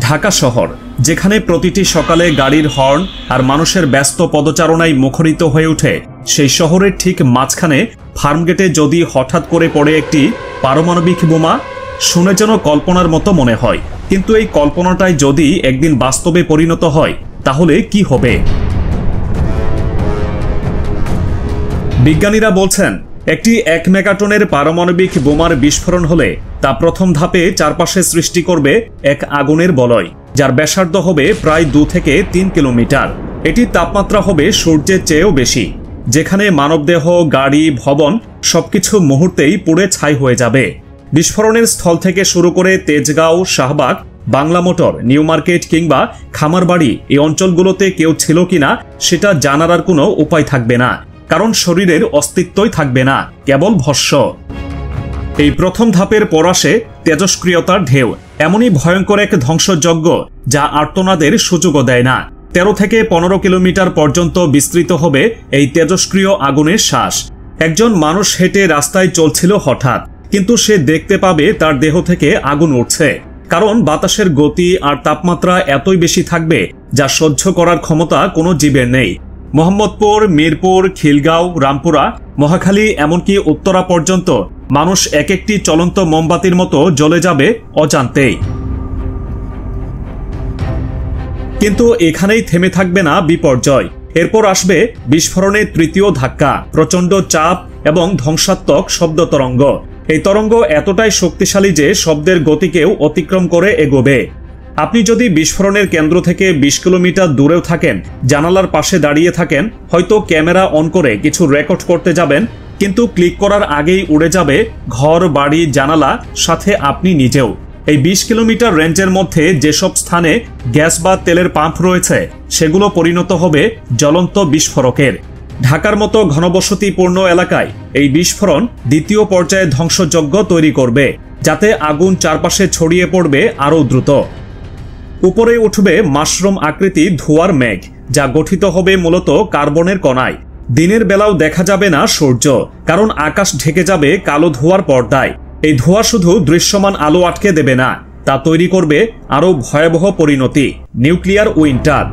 ঢাকা শহর, যেখানে প্রতিটি সকালে গাড়ির হর্ন আর মানুষের ব্যস্ত পদচারণায় মুখরিত হয়ে ওঠে, সেই শহরের ঠিক মাঝখানে ফার্মগেটে যদি হঠাৎ করে পড়ে একটি পারমাণবিক বোমা, শুনে যেন কল্পনার মতো মনে হয়। কিন্তু এই কল্পনাটাই যদি একদিন বাস্তবে পরিণত হয়, তাহলে কি হবে? বিজ্ঞানীরা বলছেন, একটি 1 মেগাটনের পারমাণবিক বোমার বিস্ফোরণ হলে তা প্রথম ধাপে চারপাশে সৃষ্টি করবে এক আগুনের বলয়, যার ব্যাসার্ধ হবে প্রায় 2 থেকে 3 কিলোমিটার। এটির তাপমাত্রা হবে সূর্যের চেয়েও বেশি, যেখানে মানবদেহ, গাড়ি, ভবন সবকিছু মুহূর্তেই পুড়ে ছাই হয়ে যাবে। বিস্ফোরণের স্থল থেকে শুরু করে Tejgaon, Shahbag, Bangla motor, new market কিংবা খামারবাড়ি এই অঞ্চলগুলোতে কেউ ছিল কিনা সেটা জানার আর কোনো উপায় থাকবে না, কারণ শরীরের অস্তিত্বই থাকবে না, কেবল ভস্ম। এই প্রথম ধাপের পর আসে তেজস্ক্রিয়তার ঢেউ, এমনই ভয়ঙ্কর এক ধ্বংসযজ্ঞ যা আর্তনাদের সুযোগও দেয় না। 13 থেকে 15 কিলোমিটার পর্যন্ত বিস্তৃত হবে এই তেজস্ক্রিয় আগুনের শ্বাস। একজন মানুষ হেঁটে রাস্তায় চলছিল হঠাৎ, কিন্তু সে দেখতে পাবে তার দেহ থেকে আগুন উঠছে, কারণ বাতাসের গতি আর তাপমাত্রা এতই বেশি থাকবে যা সহ্য করার ক্ষমতা কোনো জীবের নেই। মোহাম্মদপুর, মিরপুর, খিলগাঁও, রামপুরা, মহাখালী এমনকি উত্তরা পর্যন্ত মানুষ এক একটি চলন্ত মোমবাতির মতো জ্বলে যাবে অজান্তেই। কিন্তু এখানেই থেমে থাকবে না বিপর্যয়। এরপর আসবে বিস্ফোরণের তৃতীয় ধাক্কা, প্রচণ্ড চাপ এবং ধ্বংসাত্মক শব্দ তরঙ্গ। এই তরঙ্গ এতটাই শক্তিশালী যে শব্দের গতিকেও অতিক্রম করে এগোবে। আপনি যদি বিস্ফোরণের কেন্দ্র থেকে 20 কিলোমিটার দূরেও থাকেন, জানালার পাশে দাঁড়িয়ে থাকেন, হয়তো ক্যামেরা অন করে কিছু রেকর্ড করতে যাবেন, কিন্তু ক্লিক করার আগেই উড়ে যাবে ঘর, বাড়ি, জানালা, সাথে আপনি নিজেও। এই 20 কিলোমিটার রেঞ্জের মধ্যে যেসব স্থানে গ্যাস বা তেলের পাম্প রয়েছে, সেগুলো পরিণত হবে জ্বলন্ত বিস্ফোরকের। ঢাকার মতো ঘনবসতিপূর্ণ এলাকায় এই বিস্ফোরণ দ্বিতীয় পর্যায়ে ধ্বংসযজ্ঞ তৈরি করবে, যাতে আগুন চারপাশে ছড়িয়ে পড়বে আরও দ্রুত। উপরে উঠবে মাশরুম আকৃতি ধোঁয়ার মেঘ, যা গঠিত হবে মূলত কার্বনের কণায়। দিনের বেলাও দেখা যাবে না সূর্য, কারণ আকাশ ঢেকে যাবে কালো ধোঁয়ার পর্দায়। এই ধোঁয়া শুধু দৃশ্যমান আলো আটকে দেবে না, তা তৈরি করবে আরও ভয়াবহ পরিণতি, নিউক্লিয়ার উইন্টার।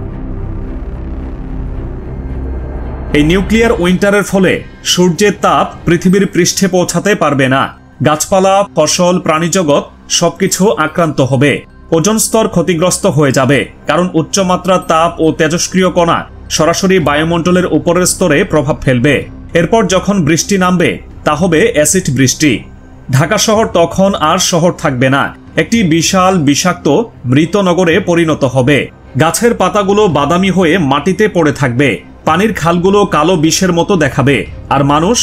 এই নিউক্লিয়ার উইন্টারের ফলে সূর্যের তাপ পৃথিবীর পৃষ্ঠে পৌঁছাতে পারবে না। গাছপালা, ফসল, প্রাণীজগৎ সবকিছু আক্রান্ত হবে। ওজোন স্তর ক্ষতিগ্রস্ত হয়ে যাবে, কারণ উচ্চমাত্রার তাপ ও তেজস্ক্রিয় কণা সরাসরি বায়ুমণ্ডলের উপরের স্তরে প্রভাব ফেলবে। এরপর যখন বৃষ্টি নামবে, তা হবে অ্যাসিড বৃষ্টি। ঢাকা শহর তখন আর শহর থাকবে না, একটি বিশাল বিষাক্ত মৃত নগরে পরিণত হবে। গাছের পাতাগুলো বাদামি হয়ে মাটিতে পড়ে থাকবে, পানির খালগুলো কালো বিষের মতো দেখাবে, আর মানুষ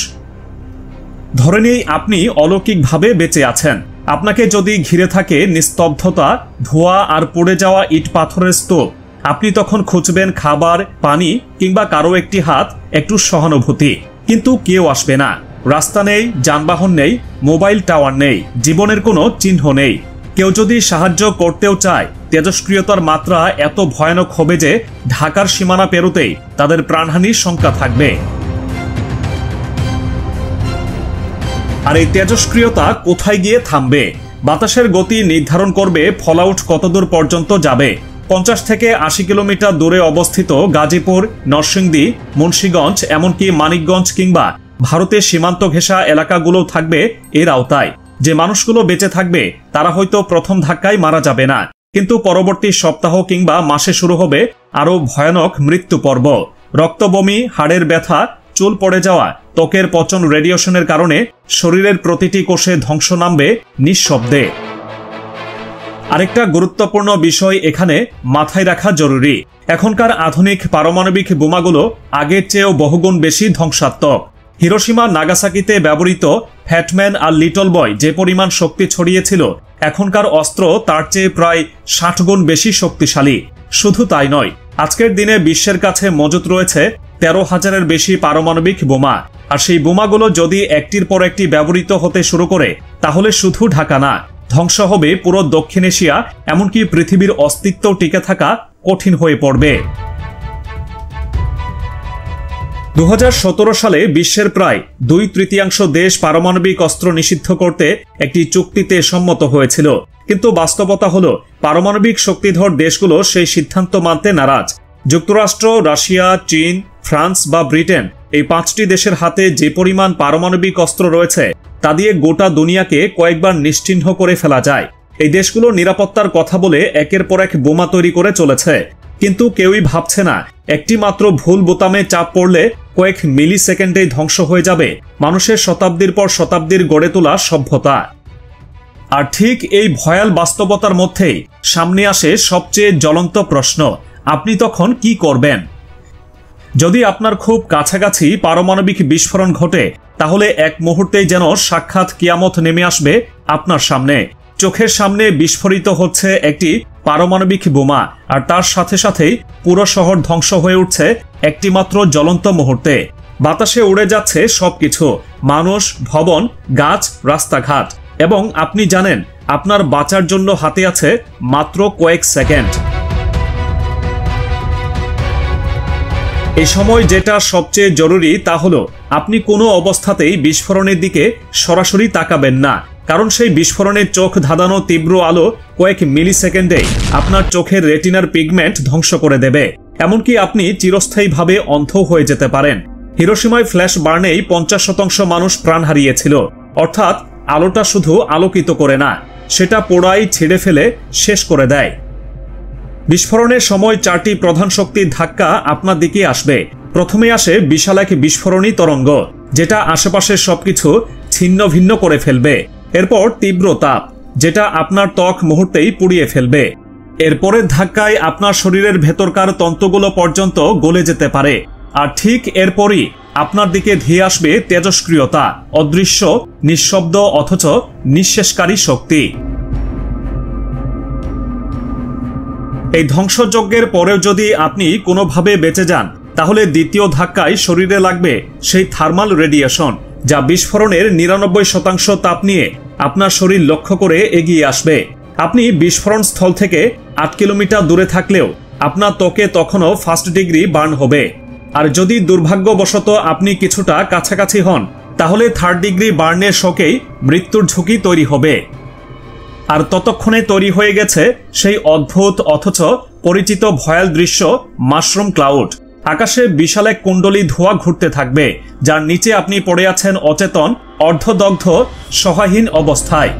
ধরে নিয়েই আপনি অলৌকিকভাবে বেঁচে আছেন। আপনাকে যদি ঘিরে থাকে নিস্তব্ধতা, ধোঁয়া আর পড়ে যাওয়া ইট পাথরের স্তূপ, আপনি তখন খুঁজবেন খাবার, পানি কিংবা কারো একটি হাত, একটু সহানুভূতি। কিন্তু কেউ আসবে না। রাস্তা নেই, যানবাহন নেই, মোবাইল টাওয়ার নেই, জীবনের কোনো চিহ্ন নেই। কেউ যদি সাহায্য করতেও চায়, তেজস্ক্রিয়তার মাত্রা এত ভয়ানক হবে যে ঢাকার সীমানা পেরোতেই তাদের প্রাণহানির শঙ্কা থাকবে। আর এই তেজস্ক্রিয়তা কোথায় গিয়ে থামবে? বাতাসের গতি নির্ধারণ করবে ফলআউট কতদূর পর্যন্ত যাবে। 50 থেকে 80 কিলোমিটার দূরে অবস্থিত গাজীপুর, নরসিংদী, মুন্সিগঞ্জ, এমনকি মানিকগঞ্জ কিংবা ভারতের সীমান্ত ঘেঁষা এলাকাগুলো থাকবে এর আওতায়। যে মানুষগুলো বেঁচে থাকবে তারা হয়তো প্রথম ধাক্কায় মারা যাবে না, কিন্তু পরবর্তী সপ্তাহ কিংবা মাসে শুরু হবে আরও ভয়ানক মৃত্যু পর্ব। রক্তবমি, হাড়ের ব্যথা, চুল পড়ে যাওয়া, ত্বকের পচন, রেডিয়েশনের কারণে শরীরের প্রতিটি কোষে ধ্বংস নামবে নিঃশব্দে। আরেকটা গুরুত্বপূর্ণ বিষয় এখানে মাথায় রাখা জরুরি, এখনকার আধুনিক পারমাণবিক বোমাগুলো আগের চেয়েও বহুগুণ বেশি ধ্বংসাত্মক। হিরোশিমা, নাগাসাকিতে ব্যবহৃত ফ্যাটম্যান আর লিটল বয় যে পরিমাণ শক্তি ছড়িয়েছিল, এখনকার অস্ত্র তার চেয়ে প্রায় 60 গুণ বেশি শক্তিশালী। শুধু তাই নয়, আজকের দিনে বিশ্বের কাছে মজুত রয়েছে 13,000-এর বেশি পারমাণবিক বোমা। আর সেই বোমাগুলো যদি একটির পর একটি ব্যবহৃত হতে শুরু করে, তাহলে শুধু ঢাকা না, ধ্বংস হবে পুরো দক্ষিণ এশিয়া, এমনকি পৃথিবীর অস্তিত্ব টিকে থাকা কঠিন হয়ে পড়বে। 2017 সালে বিশ্বের প্রায় 2/3 দেশ পারমাণবিক অস্ত্র নিষিদ্ধ করতে একটি চুক্তিতে সম্মত হয়েছিল, কিন্তু বাস্তবতা হলো পারমাণবিক শক্তিধর দেশগুলো সেই সিদ্ধান্ত মানতে নারাজ। যুক্তরাষ্ট্র, রাশিয়া, চীন, ফ্রান্স বা ব্রিটেন এই 5টি দেশের হাতে যে পরিমাণ পারমাণবিক অস্ত্র রয়েছে তা দিয়ে গোটা দুনিয়াকে কয়েকবার নিশ্চিহ্ন করে ফেলা যায়। এই দেশগুলো নিরাপত্তার কথা বলে একের পর এক বোমা তৈরি করে চলেছে, কিন্তু কেউই ভাবছে না একটি মাত্র ভুল বোতামে চাপ পড়লে কয়েক মিলি সেকেন্ডেই ধ্বংস হয়ে যাবে মানুষের শতাব্দীর পর শতাব্দীর গড়ে তোলা সভ্যতা। আর ঠিক এই ভয়াল বাস্তবতার মধ্যেই সামনে আসে সবচেয়ে জ্বলন্ত প্রশ্ন, আপনি তখন কি করবেন? যদি আপনার খুব কাছাকাছি পারমাণবিক বিস্ফোরণ ঘটে, তাহলে এক মুহূর্তেই যেন সাক্ষাৎ কিয়ামত নেমে আসবে আপনার সামনে। চোখের সামনে বিস্ফোরিত হচ্ছে একটি পারমাণবিক বোমা, আর তার সাথে সাথেই পুরো শহর ধ্বংস হয়ে উঠছে একটি মাত্র জ্বলন্ত মুহূর্তে। বাতাসে উড়ে যাচ্ছে সবকিছু, মানুষ, ভবন, গাছ, রাস্তাঘাট, এবং আপনি জানেন আপনার বাঁচার জন্য হাতে আছে মাত্র কয়েক সেকেন্ড। এই সময় যেটা সবচেয়ে জরুরি তা হলো আপনি কোনো অবস্থাতেই বিস্ফোরণের দিকে সরাসরি তাকাবেন না, কারণ সেই বিস্ফোরণের চোখ ধাঁধানো তীব্র আলো কয়েক মিলি সেকেন্ডে আপনার চোখের রেটিনার পিগমেন্ট ধ্বংস করে দেবে। এমনকি আপনি চিরস্থায়ীভাবে অন্ধ হয়ে যেতে পারেন। হিরোশিমায় ফ্ল্যাশ বার্নেই 50% মানুষ প্রাণ হারিয়েছিল। অর্থাৎ আলোটা শুধু আলোকিত করে না, সেটা পোড়াই ছিঁড়ে ফেলে শেষ করে দেয়। বিস্ফোরণের সময় 4টি প্রধান শক্তির ধাক্কা আপনার দিকে আসবে। প্রথমে আসে বিশাল এক বিস্ফোরণী তরঙ্গ, যেটা আশেপাশের সবকিছু ছিন্ন ভিন্ন করে ফেলবে। এরপর তীব্র তাপ, যেটা আপনার ত্বক মুহূর্তেই পুড়িয়ে ফেলবে। এরপরের ধাক্কায় আপনার শরীরের ভেতরকার তন্তুগুলো পর্যন্ত গলে যেতে পারে। আর ঠিক এরপরই আপনার দিকে ধেয়ে আসবে তেজস্ক্রিয়তা, অদৃশ্য, নিঃশব্দ অথচ নিঃশেষকারী শক্তি। এই ধ্বংসযজ্ঞের পরেও যদি আপনি কোনোভাবে বেঁচে যান, তাহলে দ্বিতীয় ধাক্কায় শরীরে লাগবে সেই থার্মাল রেডিয়েশন, যা বিস্ফোরণের 99% তাপ নিয়ে আপনার শরীর লক্ষ্য করে এগিয়ে আসবে। আপনি বিস্ফোরণ স্থল থেকে 8 কিলোমিটার দূরে থাকলেও আপনার ত্বকে তখনও 1st ডিগ্রি বার্ন হবে। আর যদি দুর্ভাগ্যবশত আপনি কিছুটা কাছাকাছি হন, তাহলে 3rd ডিগ্রি বার্নের শোকেই মৃত্যুর ঝুঁকি তৈরি হবে। আর ততক্ষণে তৈরি হয়ে গেছে সেই অদ্ভুত অথচ পরিচিত ভয়াল দৃশ্য, মাশরুম ক্লাউড। আকাশে বিশাল এক কুণ্ডলী ধোঁয়া ঘুরতে থাকবে, যার নিচে আপনি পড়ে আছেন অচেতন, অর্ধদগ্ধ, সহায়হীন অবস্থায়।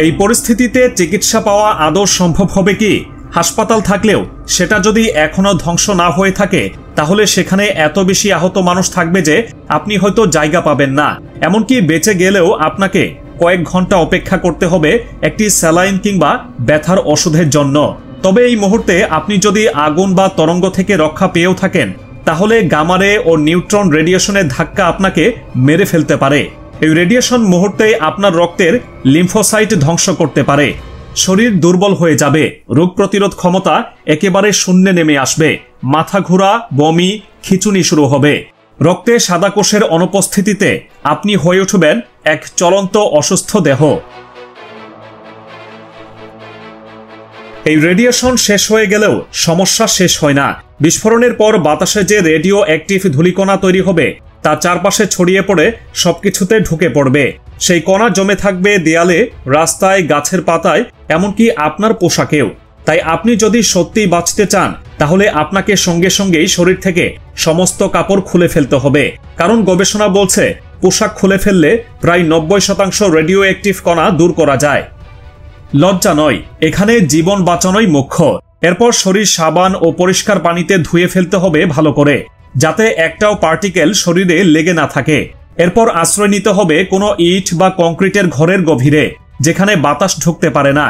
এই পরিস্থিতিতে চিকিৎসা পাওয়া আদৌ সম্ভব হবে কি? হাসপাতাল থাকলেও সেটা যদি এখনো ধ্বংস না হয়ে থাকে, তাহলে সেখানে এত বেশি আহত মানুষ থাকবে যে আপনি হয়তো জায়গা পাবেন না। এমনকি বেঁচে গেলেও আপনাকে কয়েক ঘন্টা অপেক্ষা করতে হবে একটি স্যালাইন কিংবা ব্যথার ওষুধের জন্য। তবে এই মুহূর্তে আপনি যদি আগুন বা তরঙ্গ থেকে রক্ষা পেয়েও থাকেন, তাহলে গামারে ও নিউট্রন রেডিয়েশনের ধাক্কা আপনাকে মেরে ফেলতে পারে। এই রেডিয়েশন মুহূর্তে আপনার রক্তের লিম্ফোসাইট ধ্বংস করতে পারে। শরীর দুর্বল হয়ে যাবে, রোগ প্রতিরোধ ক্ষমতা একেবারে শূন্যে নেমে আসবে, মাথা ঘোরা, বমি, খিঁচুনি শুরু হবে। রক্তে সাদা কোষের অনুপস্থিতিতে আপনি হয়ে উঠবেন এক চলন্ত অসুস্থ দেহ। এই রেডিয়েশন শেষ হয়ে গেলেও সমস্যা শেষ হয় না। বিস্ফোরণের পর বাতাসে যে রেডিও অ্যাক্টিভ ধূলিকণা তৈরি হবে, তা চারপাশে ছড়িয়ে পড়ে সবকিছুতে ঢুকে পড়বে। সেই কণা জমে থাকবে দেয়ালে, রাস্তায়, গাছের পাতায়, এমনকি আপনার পোশাকেও। তাই আপনি যদি সত্যি বাঁচতে চান, তাহলে আপনাকে সঙ্গে সঙ্গেই শরীর থেকে সমস্ত কাপড় খুলে ফেলতে হবে। কারণ গবেষণা বলছে পোশাক খুলে ফেললে প্রায় 90% রেডিও অ্যাক্টিভ কণা দূর করা যায়। লজ্জা নয়, এখানে জীবন বাঁচানোই মুখ্য। এরপর শরীর সাবান ও পরিষ্কার পানিতে ধুয়ে ফেলতে হবে ভালো করে, যাতে একটাও পার্টিকেল শরীরে লেগে না থাকে। এরপর আশ্রয় নিতে হবে কোনো ইট বা কংক্রিটের ঘরের গভীরে, যেখানে বাতাস ঢুকতে পারে না।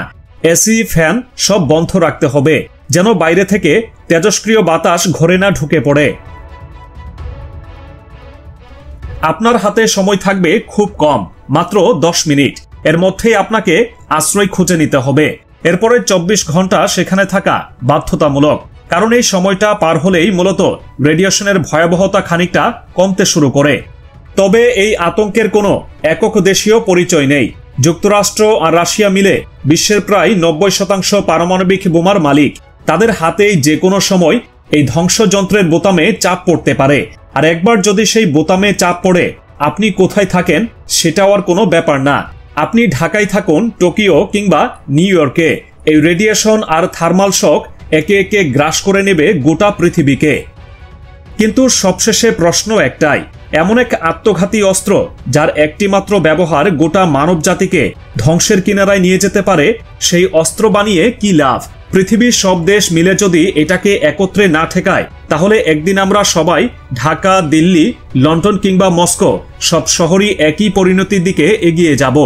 এসি, ফ্যান সব বন্ধ রাখতে হবে, যেন বাইরে থেকে তেজস্ক্রিয় বাতাস ঘরে না ঢুকে পড়ে। আপনার হাতে সময় থাকবে খুব কম, মাত্র 10 মিনিট। এর মধ্যেই আপনাকে আশ্রয় খুঁজে নিতে হবে। এরপরে 24 ঘন্টা সেখানে থাকা বাধ্যতামূলক, কারণ এই সময়টা পার হলেই মূলত রেডিয়েশনের ভয়াবহতা খানিকটা কমতে শুরু করে। তবে এই আতঙ্কের কোনো একক দেশীয় পরিচয় নেই। যুক্তরাষ্ট্র আর রাশিয়া মিলে বিশ্বের প্রায় 90% পারমাণবিক বোমার মালিক। তাদের হাতেই যে কোনো সময় এই ধ্বংসযন্ত্রের বোতামে চাপ পড়তে পারে। আর একবার যদি সেই বোতামে চাপ পড়ে, আপনি কোথায় থাকেন সেটাও আর কোনো ব্যাপার না। আপনি ঢাকায় থাকুন, টোকিও কিংবা নিউ ইয়র্কে, এই রেডিয়েশন আর থার্মাল শক একে একে গ্রাস করে নেবে গোটা পৃথিবীকে। কিন্তু সবশেষে প্রশ্ন একটাই, এমন এক আত্মঘাতী অস্ত্র যার একটি মাত্র ব্যবহার গোটা মানব জাতিকে ধ্বংসের কিনারায় নিয়ে যেতে পারে, সেই অস্ত্র বানিয়ে কি লাভ? পৃথিবীর সব দেশ মিলে যদি এটাকে একত্রে না ঠেকায়, তাহলে একদিন আমরা সবাই ঢাকা, দিল্লি, লন্ডন কিংবা মস্কো সব শহরই একই পরিণতির দিকে এগিয়ে যাব।